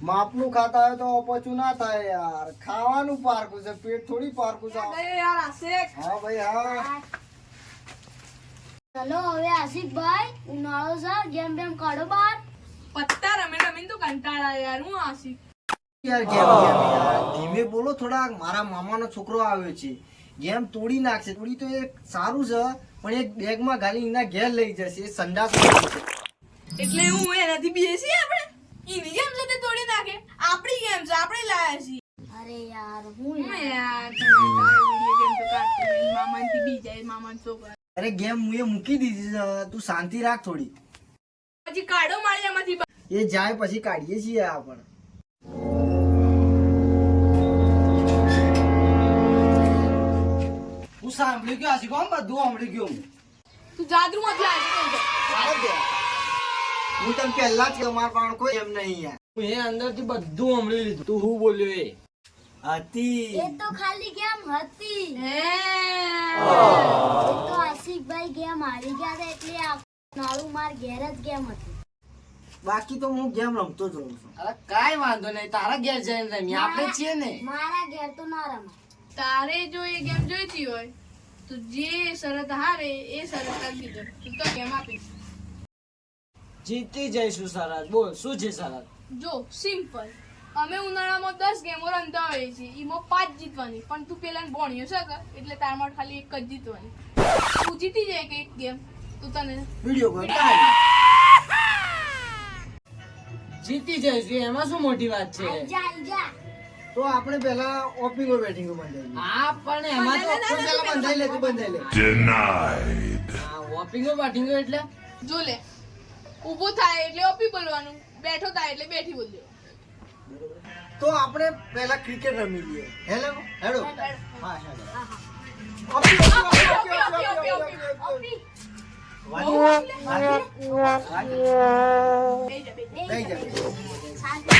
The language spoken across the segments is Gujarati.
માપનું ખાતા હોય તો અપચું ના થાય યાર. ખાવાનું પારકું છે, પેટ થોડી પારકું છે. યાર આશિક. હા ભાઈ હા. ચલો હવે આશિકભાઈ ઉનાળો છે ગેમ બેમ કાઢો બાર. પત્તા રમીને તો કંટાળા યાર. હું આશિક યાર ગેમ યાર ધીમે બોલો થોડા. મારા મામાનો છોકરો આવ્યો છે, ગેમ તોડી નાખશે. તોડી તો એક સારું છે પણ એક બેગમાં ગાલી એના ઘેર લઈ જશે. એ સંડાસ છે એટલે હું એનાથી બેસી આપણે ઈની ગેમ છે તે તોડી નાખે. આપણી ગેમ છે, આપણે લાયા છીએ. અરે યાર હું યાર તારી ગેમ તો કાઢતો નહીં. મામાથી બી જાય મામાનો છોકરો. અરે ગેમ હું એ મૂકી દીધી છે, તું શાંતિ રાખ થોડી. પછી કાઢો મારી એમાંથી. એ જાય પછી કાઢીએ છીએ આપણે. હું સાંભળી ગયો આશી કોમ બધું સાંભળી ગયો હું. તું જાદુ માં લાય છે. હું તને પહેલા જ મારા પાસે કોઈ એમ નહીં યાર. હું એ અંદરથી બધું સાંભળી લીધું. તું શું બોલ્યો એ હતી એ તો ખાલી ગેમ હતી. હે એ તો આશિકભાઈ ગેમ હારી ગયા હતા એટલે આ નાળું માર ઘેર જ ગેમ હતી. બાકી તો હું ગેમ રમતો જ રહું છું. અરે કાંઈ વાંધો નહીં, તારા ઘેર જઈને રમી. આપણે જ છીએ ને. મારા ઘેર તો ના રમાય. તારે જો એ ગેમ જોઈતી હોય તો જે શરત હારે એ શરત કરી દીધો. તું તો ગેમ આપીશ. જીતી જઈશું શરત. બોલ શું છે શરત? જો સિમ્પલ. અમે ઉનાળામાં 10 ગેમો રમતા હોઈએ છીએ. એમાં 5 જીતવાની. પણ તું પેલાને ભણ્યો છે કે એટલે તાર માટે ખાલી એક જ જીતવાની. તું જીતી જાય કે એક ગેમ તો તને વિડિયો કોલ જીતી જઈશું એમાં શું મોટી વાત છે? જા જા તો આપણે પહેલા ઓપનિંગ બેટિંગ બંધાઈ. હા પણ એમાં તો પહેલા બંધાઈ લે, તું બંધાઈ લે. વોપિંગો બાટિંગો એટલે જો લે. ઊભો થાય એટલે ઓપી બોલવાનું, બેઠો થાય એટલે બેઠી બોલજો. તો આપણે પહેલા ક્રિકેટ રમી લઈએ. હેલો હેડો. હા હેડો. ઓપી, ઓપી, ઓપી, ઓપી. ઓપી લઈ જા. શાંતિ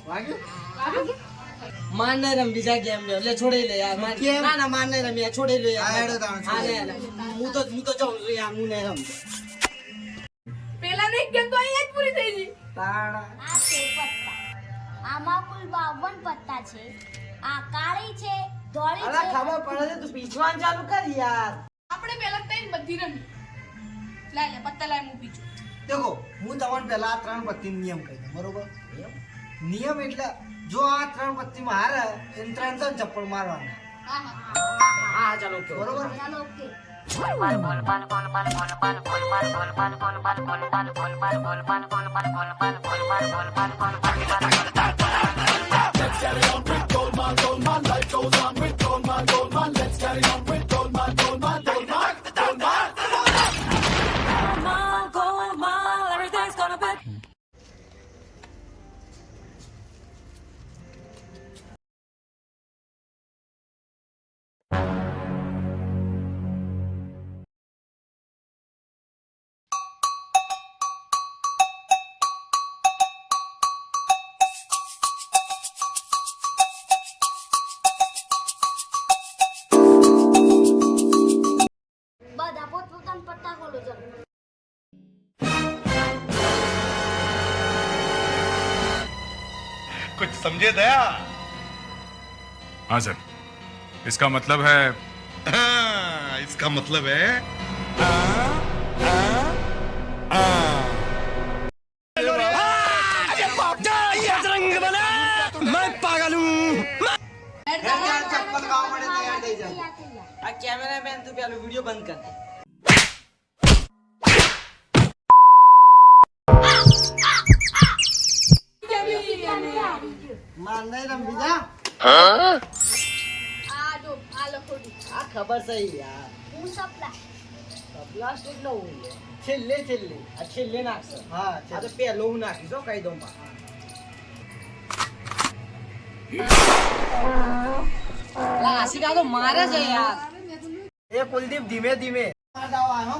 વાગ્યું? માર નહીં રમી બીજા ગેમ લે. એટલે છોડી લે યાર. કેમ? ના ના માર નહીં રમી યાર. છોડી લે યાર. હા, હેડો તાણ, હા, છોડી લે, લે. હું તો જાઉં છું યાર. હું નહીં રમતો. પેલા ની ગેમ તો અહીંયા જ પૂરી થઈ ગઈ. તાણા. આ છે પત્તા. આમાં કુલ 52 પત્તા છે. આ કાળી છે, ધોળી અલા છે. ખબર પડે છે તું પીછવાનું ચાલુ કર યાર. આપણે પેલા ત્રણ બધી રમી. લાય લે પત્તા લાય હું પીછું. દેખો હું તમને પહેલા આ 3 પત્તી નિયમ કહી દઉં, બરોબર? નિયમ એટલે જો આ 3 પત્તીમાં હારે એને 3 ચપ્પલ મારવાના, હા હા. હા ચાલો બરોબર? ચાલો ઓકે. બધા પોતપોતાના પત્તા ખોલો ચાલો. कुछ समझे दया? हाँ सर, इसका मतलब है हाँ, इसका मतलब है ચપ્પલ ખાવા માટે તૈયાર થઈ જાય. આ કેમેરામેન તું પેલો વિડિયો બંધ કર. માર નહીં રમી જા. આ જો આ લખોડી. આ ખબર છે યાર. હું સપલા. પ્લાસ્ટિક નો હું છેલ્લે આ છેલ્લે નાખશે. હા આ તો પેલો હું નાખીશ હો, કહી દઉં પા. આશિકા તો મારે છે યાર. એ કુલદીપ ધીમે ધીમે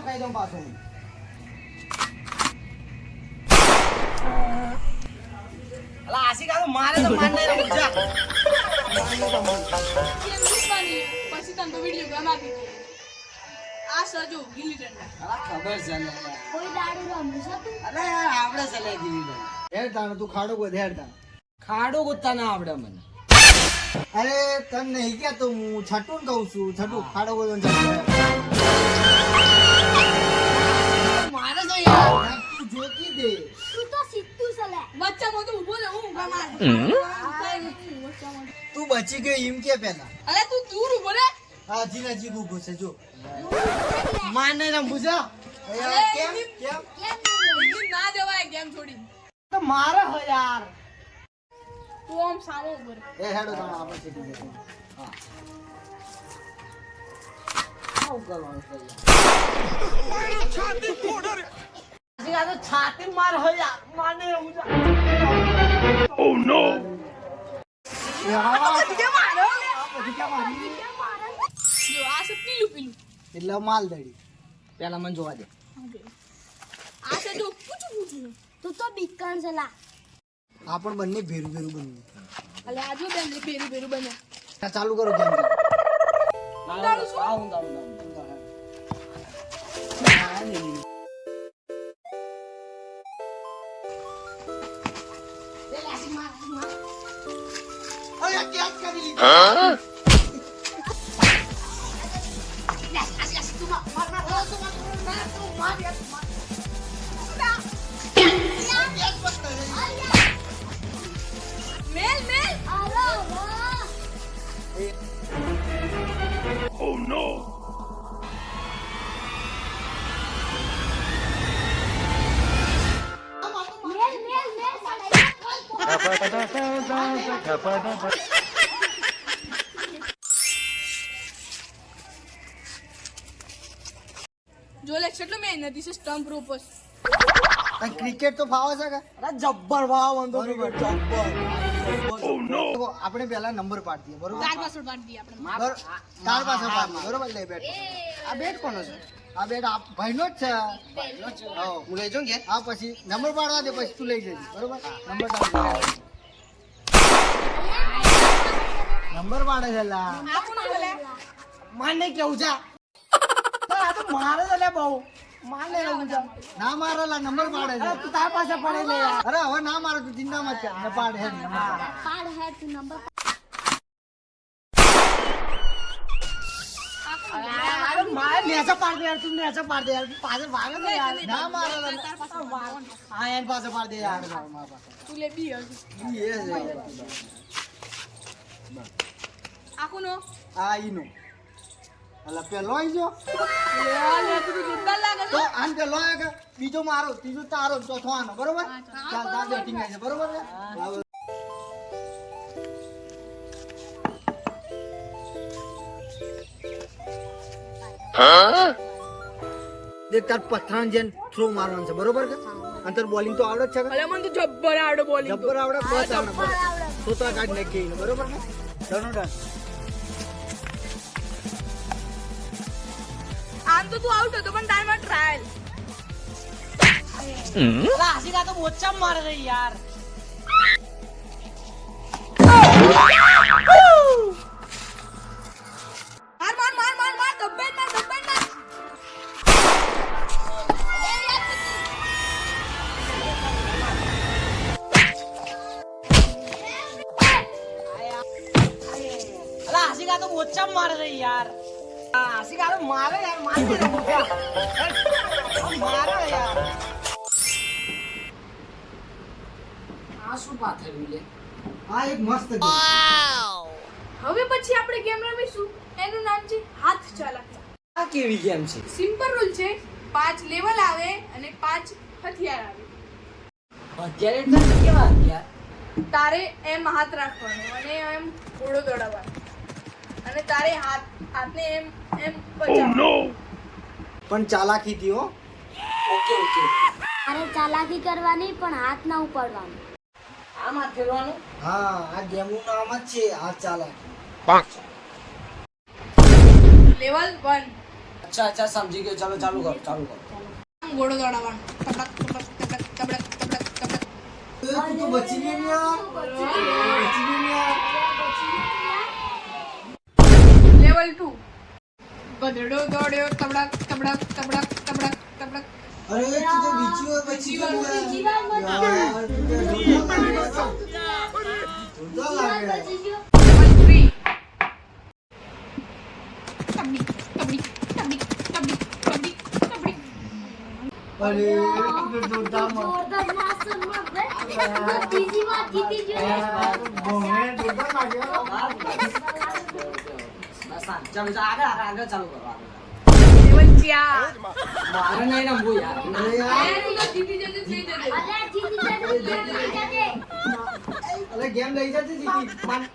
કહી દઉં પાછું. આશિકા તો મારે તો માર નહીં રમવું. જા. ગેમ જીતવાની પછી તને તો વિડિયો ગેમ આપી દે. આ સજો ગિલ્લી દંડા. અલા ખબર છે ને. કોઈ દાડુ રમ્યું છે તું? અરે યાર આપણે ચલે દીધી હેડ તાણ તું ખાડો ગોદ હેડ તાણ. ખાડો ગોતતા ના આવડે મને. અરે તને નહીં કહેતો હું છટું કહું છું છટું ખાડો ગોદ મારે તો યાર તું જોતી દે. તું તો સીધું છે લે. વચ્ચામાં તો ઊભો રહે, હું ઊભા માર. તું બચી ગયો એમ કે પેલા. અરે તું દૂર ઊભો રહે. હા જી નજીક ઊભું છે જો. માને રમવું છે. અરે કેમ કેમ કેમ એની ના જવાય ગેમ છોડી. તો મારે હો યાર. તું આમ સામો ઊભો રહે. એ હેડો તાણ આપણે સીધી જશે. હા આવું કરવાનું છે યાર. હજી આ તો છાતી માર હો યાર. માને રમવું છે. જો આ છે પીલું પીલું. એટલે માલ દડી. પેલા મને જોવા દે. આ છે જો પૂછું પૂછું. તું તો બીકણ છે લા. આ પણ બંને ભેરું ભેરું બન્યું. અલે આ જો બેન બેરું બેરું બન્યા. આ ચાલુ કરો કેમ ઉંદાડું છું. આવું અરે કેમ કરી લીધું મેલ મેલ. અરે વાહ. મેલ મેલ મેલ જો લે કેટલો મેં નથી છે સ્ટમ્પ રોપસ. ક્રિકેટ તો ફાવે છે કે અરે જબ્બર વાવ અંદો બરોબર જબ્બર. તો આપણે પહેલા નંબર પાડીએ બરોબર ચાર પાસવર્ડ પાડી દઈએ આપણે. બરોબર તાર પાસે પાડીએ બરોબર લે બેટ આ બેટ કોનો છે આ બેટ આ ભાઈનો જ છે હા હું લઈ જાઉં કે આ પછી નંબર પાડવા દે પછી તું લઈ જજે બરોબર નંબર નંબર પાડે છે લા આ કોનો છે લે? માને કેવું છે. આ તો મારે છે લે બહુ. માને રમવું છે. ના મારે લા નંબર પાડે છે અરે તું તાર પાસે પડે લે યાર. અરે હવે ના મારે તું ચિંતામાં છે ને પાડે છે નંબર પાડે. પાડ હે તું નંબર અરે મારે નેચે પાડ દે યાર. તું નેચે પાડ દે યાર. પાછળ ભાગે છે યાર. ના મારે લા તાર પાસે હા એન પાસે પાડ દે યાર મારા પાસે તું લે બી હજુ. ઈ એ છે આ કોનો? આ ઈનો અલા પેલો આઈ જો લે તું તો જોરદાર લાગે તો છે. આન પેલો આયો કે બીજો મારો ત્રીજો તારો ચોથો આનો બરોબર ચાલ તા બેટિંગ આવી છે બરોબર ને દેખ તાર પથરાન જેન થ્રો મારવાનું છે બરોબર કે અંતર બોલિંગ તો આવડે જ છે કે અલે મને તો જબ્બર આવડે બોલિંગ. જબ્બર આવડે બસ આવડે તો તો કાઢ નાખી ને બરોબર ને ડનો ડન આમ તો તું આઉટ હતો પણ તારમાં ટ્રાયલ. અરે આશિકા તો મોચા મારે છે યાર. માર માર માર માર માર દબ્બેન માર દબ્બેન માર. અરે આશિકા તો મોચા મારે છે યાર. આશિકા તો મારે યાર. મારે રમવું છે. મારે યાર. આ શું પાથર્યું લે? આ એક મસ્ત ગેમ હવે પછી આપણે ગેમ રમીશું. એનું નામ છે હાથ ચાલાકી. આ કેવી ગેમ છે? સિમ્પલ રૂલ છે. 5 લેવલ આવે અને 5 હથિયાર આવે. અત્યારે એટલે કેવા યાર? તારે એમ હાથ રાખવાનો અને એમ ઘોડો દોડાવવાનો અને તારે હાથને એમ એમ બચાવવાનો. પણ ચાલાકી થી હો ઓકે ઓકે. અરે ચાલાકી કરવાની પણ હાથ ના ઉપાડવાનું. આમાં ફેરવાનું. હા આ ગેમ નું નામ જ છે આ ચાલાકી લેવલ 1 અચ્છા અચ્છા સમજી ગયો. ચાલો ચાલુ કરો ચાલુ કરો. આમ ઘોડો દોડાવવાનો. તબડક તબડક તબડક તબડક તબડક તબડક. તું તો બચી ગઈ ને યાર બચી ગઈ ને યાર લેવલ 2 ગધેડો દોડ્યો તબડક તબડક તબડક તબડક તબડક. અરે તું તો બીજી વાર પછી બીજી વાર, બીજી વાર મત યાર, તું તો જોરદાર લાગે. બચી ગયો. 3 તબડી તબડી તબડી તબડી તબડી તબડી. અરે તું તો જોરદાર માં. જોરદાર માસ્ટર માં બીજી વાર જીતી ગયો. બહુને જોરદાર લાગે. ચાલો આગળ ચાલુ કરો આગળ. લેવલ 4. મારે નહીં રમવું યાર. અરે યાર, તું તો જીતી જજે, થઈ જજે. અલ્યા જીતી જશે, જીતી જશે. અરે ગેમ લઈ જતી જીતી. મારે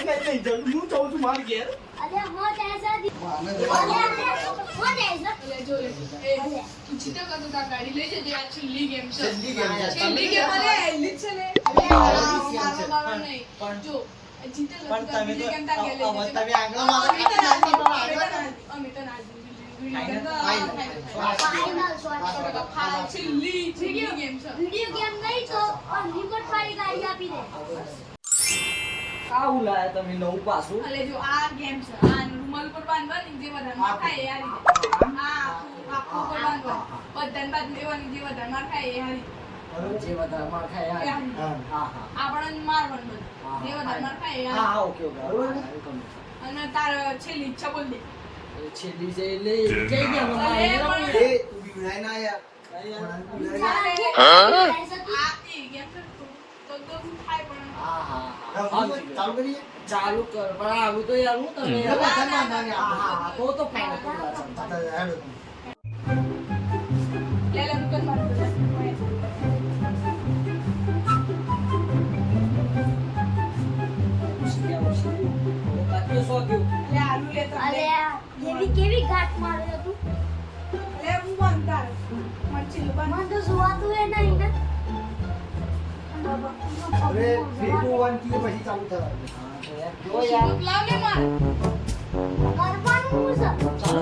કઈ નહીં જવું. હું જઉં છું માર ઘેર. અલ્યા મોત એસા દી. માને અલ્યા મોત એસા. લે જો લે. એ તું જીતે કાં તો તાર ગાડી લઈ જજે. આ છેલ્લી ગેમ છે. છેલ્લી game છે. છેલ્લી ગેમ અરે હેલી જ છે લે. મારવા નહીં. જો જીતે લે. પણ તમે તો ગેમ તાર ઘેર લઈ જજે. તમે આગળ મારો. અમે તો ના ફાઇનલ શોટ. છેલ્લી ગેમ છે. વિડિયો ગેમ નહીં તો પણ રિમોટ વાળી ગાડી આપી દે. આવું લાયા તમે નવું પાછું. અલે જો આ ગેમ છે. આ રૂમાલ પર બાંધવાની જે વધારે માર ખાય એ હારી જાય. આખું ઉપર બાંધવાનું. બધાને બાદ લેવાની જે વધારે માર ખાય એ હારી જે વધારે માર ખાય એ યાર. હારી. હા. હા હા. આપણને મારવાનું બધું. જે વધારે માર ખાય એ હા હારી. હા ઓકે ઓકે. અને તાર છેલ્લી ઈચ્છા બોલ દે. છેલ્લી છે એટલે કઈ ગયા અરે મારે એ તું બીવડાય ના યાર. આ એ ગેમ છે તો થાય પણ હા હા હા. ચાલુ કરીએ. ચાલુ કર પણ આવું તો યાર હું તમે યાર. ના, ના, ના, ના. હા હા હા. તો ફાઇનલ તો ના ચાલતા. હેડો. લે લે મુકન માર દે. લે આલુ લે તો લે. અલ્યા એવી કેવી ઘાટ માર્યો તું. લે હું બંધાર માર છેલ્લું બંધ. મને તો જોવાતું એ નહીં ને. હવે 3 2 1 થી પછી ચાલુ થવાનું. જો યાર. લાવ લે માર. કરવાનું શું છે? ચાલો